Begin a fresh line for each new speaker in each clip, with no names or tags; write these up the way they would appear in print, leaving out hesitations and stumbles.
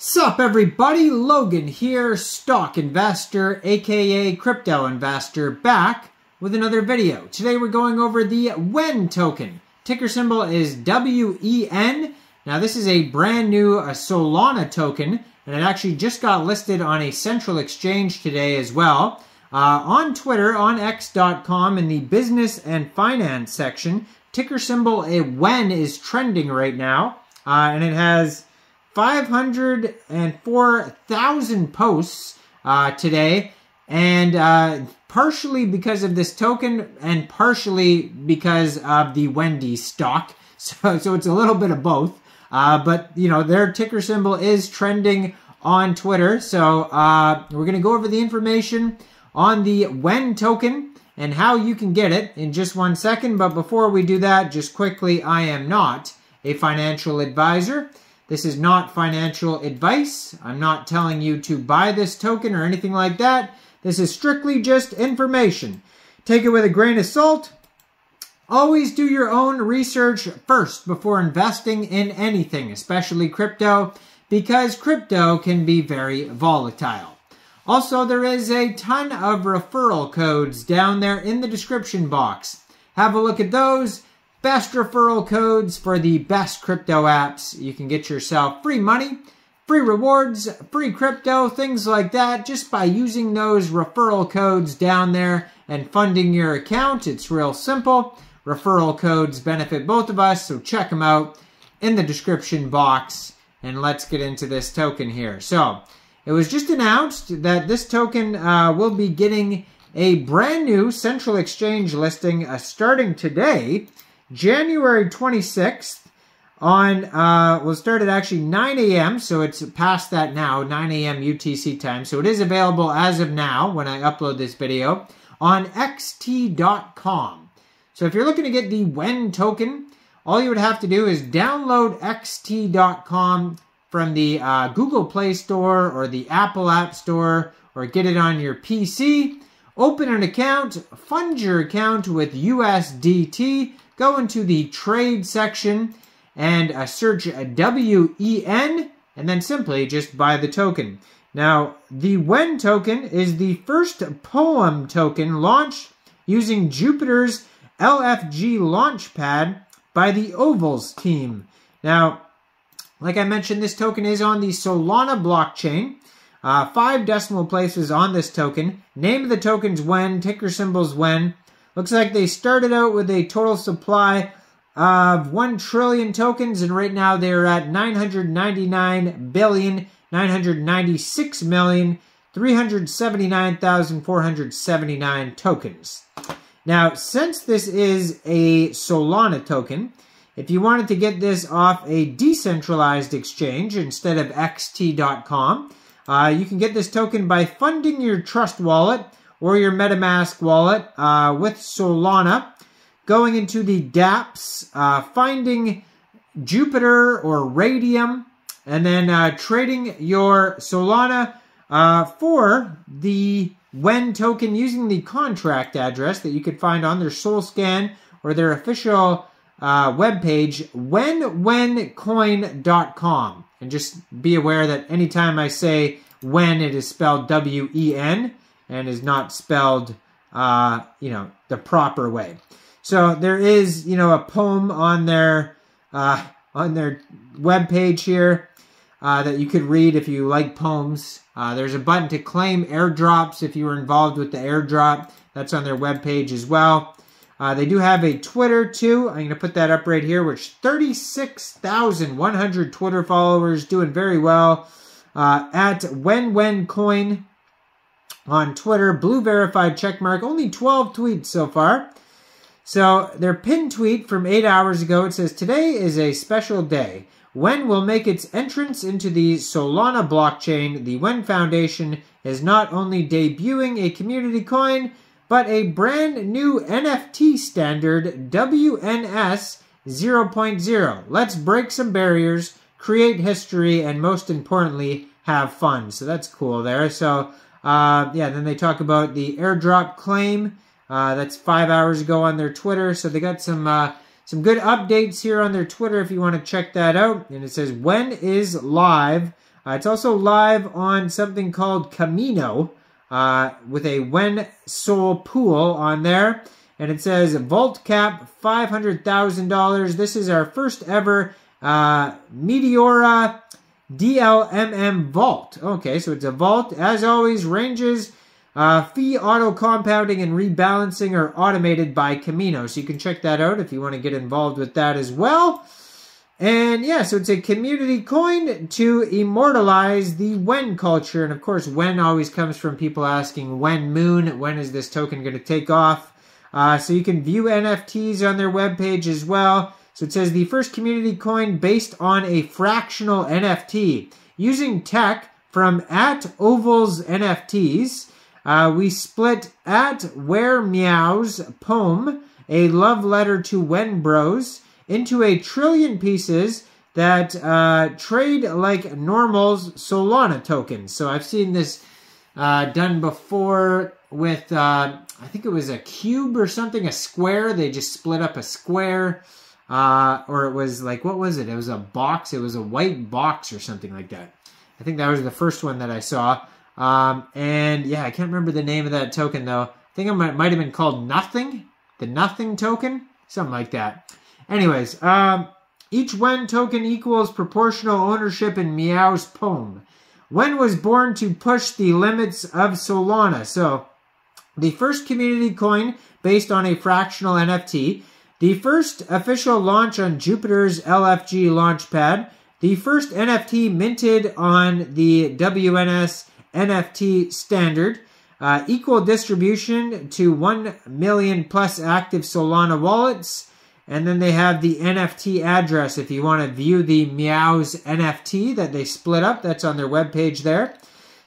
Sup everybody, Logan here, stock investor, aka crypto investor, back with another video. Today we're going over the WEN token. Ticker symbol is WEN. Now this is a brand new Solana token, and it actually just got listed on a central exchange today as well. On Twitter, on x.com, in the business and finance section, ticker symbol WEN is trending right now, and it has 504,000 posts today, and partially because of this token and partially because of the Wendy stock. So it's a little bit of both. But, you know, their ticker symbol is trending on Twitter. So we're going to go over the information on the WEN token and how you can get it in just 1 second. But before we do that, just quickly, I am not a financial advisor. This is not financial advice. I'm not telling you to buy this token or anything like that. This is strictly just information. Take it with a grain of salt. Always do your own research first before investing in anything, especially crypto, because crypto can be very volatile. Also, there is a ton of referral codes down there in the description box. Have a look at those. Best referral codes for the best crypto apps. You can get yourself free money, free rewards, free crypto, things like that, just by using those referral codes down there and funding your account. It's real simple. Referral codes benefit both of us, so check them out in the description box. And let's get into this token here. So, it was just announced that this token will be getting a brand new central exchange listing starting today, January 26th, on, we'll start at actually 9 a.m., so it's past that now, 9 a.m. UTC time. So it is available as of now, when I upload this video, on xt.com. So if you're looking to get the WEN token, all you would have to do is download xt.com from the Google Play Store or the Apple App Store, or get it on your PC, open an account, fund your account with USDT, go into the trade section and search WEN, and then simply just buy the token. Now, the WEN token is the first POEM token launched using Jupiter's LFG Launchpad by the Ovals team. Now, like I mentioned, this token is on the Solana blockchain. 5 decimal places on this token. Name of the token's WEN, ticker symbol's WEN. Looks like they started out with a total supply of 1 trillion tokens, and right now they're at 999,996,379,479 tokens. Now, since this is a Solana token, if you wanted to get this off a decentralized exchange instead of xt.com, you can get this token by funding your Trust wallet or your MetaMask wallet with Solana, going into the dApps, finding Jupiter or Raydium, and then trading your Solana for the WEN token using the contract address that you could find on their SolScan or their official webpage, wencoin.com. And just be aware that anytime I say WEN, it is spelled W-E-N and is not spelled, the proper way. So there is, a poem on their webpage here that you could read if you like poems. There's a button to claim airdrops if you were involved with the airdrop. That's on their webpage as well. They do have a Twitter too. I'm going to put that up right here, which 36,100 Twitter followers, doing very well. At WenWenCoin on Twitter, blue verified checkmark, only 12 tweets so far. So their pinned tweet from 8 hours ago, it says, "Today is a special day. WEN will make its entrance into the Solana blockchain. The WEN Foundation is not only debuting a community coin, but a brand new NFT standard, WNS 0.0. Let's break some barriers, create history, and most importantly, have fun." So that's cool there. So, then they talk about the airdrop claim. That's 5 hours ago on their Twitter. So they got some good updates here on their Twitter if you want to check that out. And it says, WEN is live. It's also live on something called Camino with a when Sol pool on there. And it says vault cap $500,000. This is our first ever Meteora DLMM vault. Okay, so it's a vault. As always, ranges, fee auto compounding, and rebalancing are automated by Camino. So you can check that out if you want to get involved with that as well. And yeah, so it's a community coin to immortalize the when culture. And of course, when always comes from people asking when moon, when is this token going to take off? So you can view NFTs on their webpage as well. So it says the first community coin based on a fractional NFT. Using tech from @Ovals NFTs, we split @WhereMeow's poem, a love letter to When Bros, into 1 trillion pieces that trade like normal's Solana tokens. So I've seen this done before with, I think it was a cube or something, a square. They just split up a square. Or it was like, what was it? It was a box. It was a white box or something like that. I think that was the first one that I saw. And yeah, I can't remember the name of that token though. I think it might have been called Nothing. The Nothing token? Something like that. Anyways, each When token equals proportional ownership in Meow's poem. When was born to push the limits of Solana. So, the first community coin based on a fractional NFT. The first official launch on Jupiter's LFG launchpad. The first NFT minted on the WNS NFT standard. Equal distribution to 1 million plus active Solana wallets. And then they have the NFT address if you want to view the Meow's NFT that they split up. That's on their webpage there.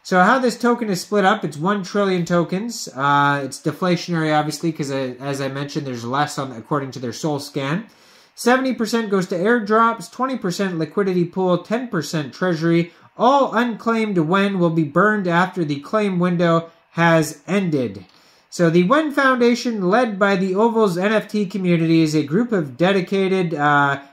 So how this token is split up, it's 1 trillion tokens. It's deflationary, obviously, because as I mentioned, there's less on according to their Sol scan. 70% goes to airdrops, 20% liquidity pool, 10% treasury. All unclaimed When will be burned after the claim window has ended. So the When Foundation, led by the Ovals NFT community, is a group of dedicated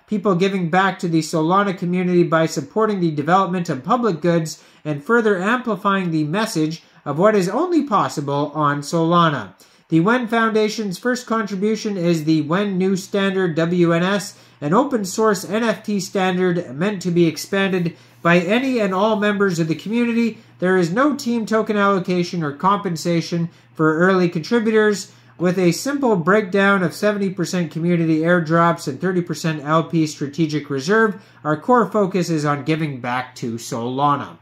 people giving back to the Solana community by supporting the development of public goods and further amplifying the message of what is only possible on Solana. The When Foundation's first contribution is the When New Standard WNS, an open source NFT standard meant to be expanded by any and all members of the community. There is no team token allocation or compensation for early contributors. With a simple breakdown of 70% community airdrops and 30% LP strategic reserve, our core focus is on giving back to Solana.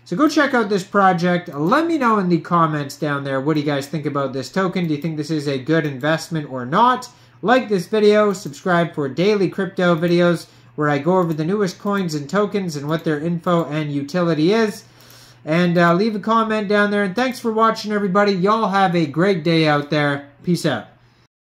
So go check out this project. Let me know in the comments down there, what do you guys think about this token? Do you think this is a good investment or not? Like this video, subscribe for daily crypto videos where I go over the newest coins and tokens and what their info and utility is. And leave a comment down there. And thanks for watching, everybody. Y'all have a great day out there. Peace out.